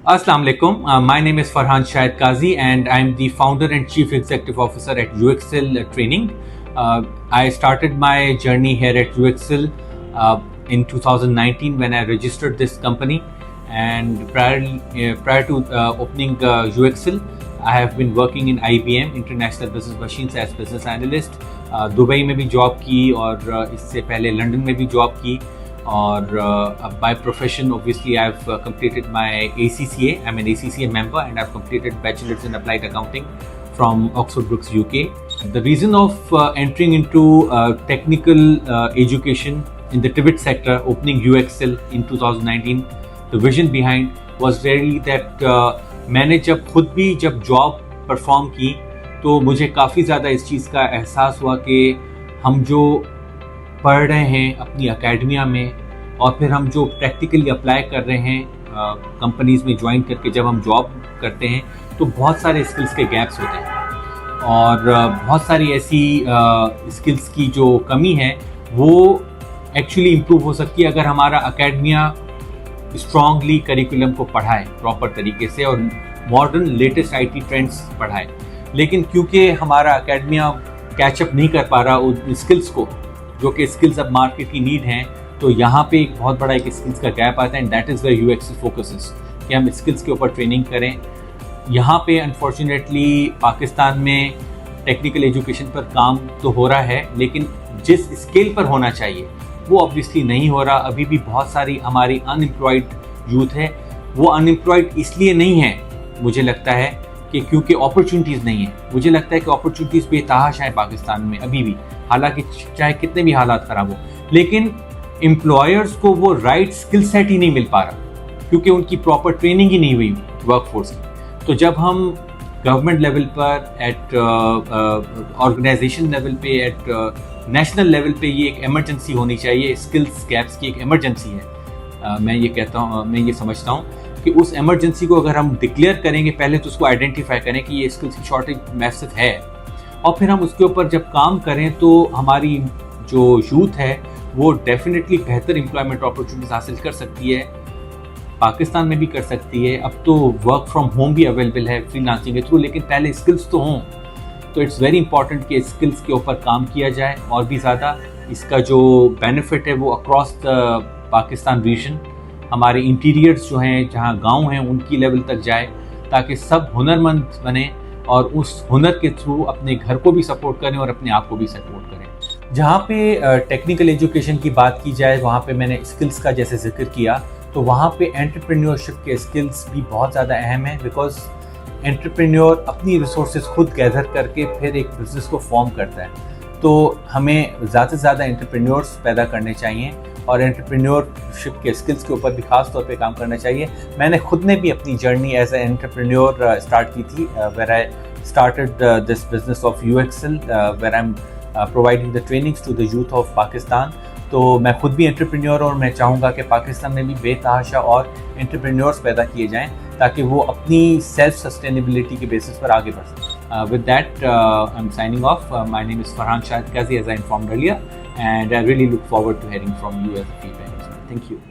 Assalamu alaikum. My name is Farhan Shahid Qazi and I'm the founder and chief executive officer at UXL Training. I started my journey here at UXL in 2019 when I registered this company, and prior to opening UXL, I have been working in IBM International Business Machines as business analyst. Dubai में भी job की और इससे पहले London में भी job की. और by profession, obviously, I've completed my ACCA. I'm an ACCA member and I've completed Bachelor's in Applied Accounting from Oxford Brookes, UK. The reason of entering into technical education in the TVET sector, opening UXL in 2019, the vision behind was really that मैंने जब खुद भी जब job perform की तो मुझे काफ़ी ज़्यादा इस चीज़ का एहसास हुआ कि हम जो पढ़ रहे हैं अपनी एकेडमिया में और फिर हम जो प्रैक्टिकली अप्लाई कर रहे हैं कंपनीज़ में ज्वाइन करके जब हम जॉब करते हैं तो बहुत सारे स्किल्स के गैप्स होते हैं और बहुत सारी ऐसी स्किल्स की जो कमी है वो एक्चुअली इम्प्रूव हो सकती है अगर हमारा एकेडमिया स्ट्रांगली करिकुलम को पढ़ाए प्रॉपर तरीके से और मॉडर्न लेटेस्ट आईटी ट्रेंड्स पढ़ाए. लेकिन क्योंकि हमारा एकेडमिया कैचअप नहीं कर पा रहा उन स्किल्स को जो कि स्किल्स अब मार्केट की नीड हैं, तो यहाँ पे एक बहुत बड़ा एक स्किल्स का गैप आता है. And that is where UXL focuses कि हम स्किल्स के ऊपर ट्रेनिंग करें. यहाँ पे अनफॉर्चुनेटली पाकिस्तान में टेक्निकल एजुकेशन पर काम तो हो रहा है लेकिन जिस स्केल पर होना चाहिए वो ऑब्वियसली नहीं हो रहा. अभी भी बहुत सारी हमारी अनएम्प्लॉयड यूथ है. वो अनएम्प्लॉयड इसलिए नहीं है मुझे लगता है कि क्योंकि अपॉर्चुनिटीज़ नहीं है. मुझे लगता है कि अपॉर्चुनिटीज़ बेतहाशा है पाकिस्तान में अभी भी, हालांकि चाहे कितने भी हालात ख़राब हो, लेकिन एम्प्लॉयर्स को वो राइट स्किल सेट ही नहीं मिल पा रहा क्योंकि उनकी प्रॉपर ट्रेनिंग ही नहीं हुई वर्कफोर्स की. तो जब हम गवर्नमेंट लेवल पर एट ऑर्गेनाइजेशन लेवल पे एट नेशनल लेवल पे ये एक एमरजेंसी होनी चाहिए. स्किल्स गैप्स की एक एमरजेंसी है. मैं ये कहता हूँ, मैं ये समझता हूँ कि उस एमरजेंसी को अगर हम डिक्लेयर करेंगे पहले तो उसको आइडेंटिफाई करें कि ये स्किल्स की शॉर्टेज मैसेज है और फिर हम उसके ऊपर जब काम करें तो हमारी जो यूथ है वो डेफिनेटली बेहतर एम्प्लॉयमेंट अपॉर्चुनिटीज हासिल कर सकती है. पाकिस्तान में भी कर सकती है. अब तो वर्क फ्रॉम होम भी अवेलेबल है फ्रीलांसिंग के थ्रू, लेकिन पहले स्किल्स तो हों. तो इट्स वेरी इंपॉर्टेंट कि स्किल्स के ऊपर काम किया जाए और भी ज़्यादा. इसका जो बेनिफिट है वो अक्रॉस द पाकिस्तान रीजन हमारे इंटीरियर्स जो हैं जहाँ गांव हैं उनकी लेवल तक जाए ताकि सब हुनरमंद बने और उस हुनर के थ्रू अपने घर को भी सपोर्ट करें और अपने आप को भी सपोर्ट करें. जहाँ पे टेक्निकल एजुकेशन की बात की जाए वहाँ पे मैंने स्किल्स का जैसे जिक्र किया तो वहाँ पे एंटरप्रेन्योरशिप के स्किल्स भी बहुत ज़्यादा अहम है. बिकॉज एंटरप्रेन्योर अपनी रिसोर्सेज खुद गैदर करके फिर एक बिज़नेस को फॉर्म करता है. तो हमें ज़्यादा से ज़्यादा एंटरप्रेन्योर्स पैदा करने चाहिए और एंटरप्रेन्योरशिप के स्किल्स के ऊपर भी खास तौर पे काम करना चाहिए. मैंने खुद ने भी अपनी journey as a entrepreneur start की थी where I started this business of UXL where I am providing the trainings to the youth of Pakistan. तो मैं खुद भी एंटरप्रेन्योर और मैं चाहूँगा कि पाकिस्तान में भी बेतहाशा और एंटरप्रेन्योर्स पैदा किए जाएँ ताकि वो अपनी सेल्फ सस्टेनेबिलिटी के बेसिस पर आगे बढ़ सकें. With that, I'm signing off. My name is Farhan Shahid Qazi, as I informed earlier, and I really look forward to hearing from you as a feedback. Thank you.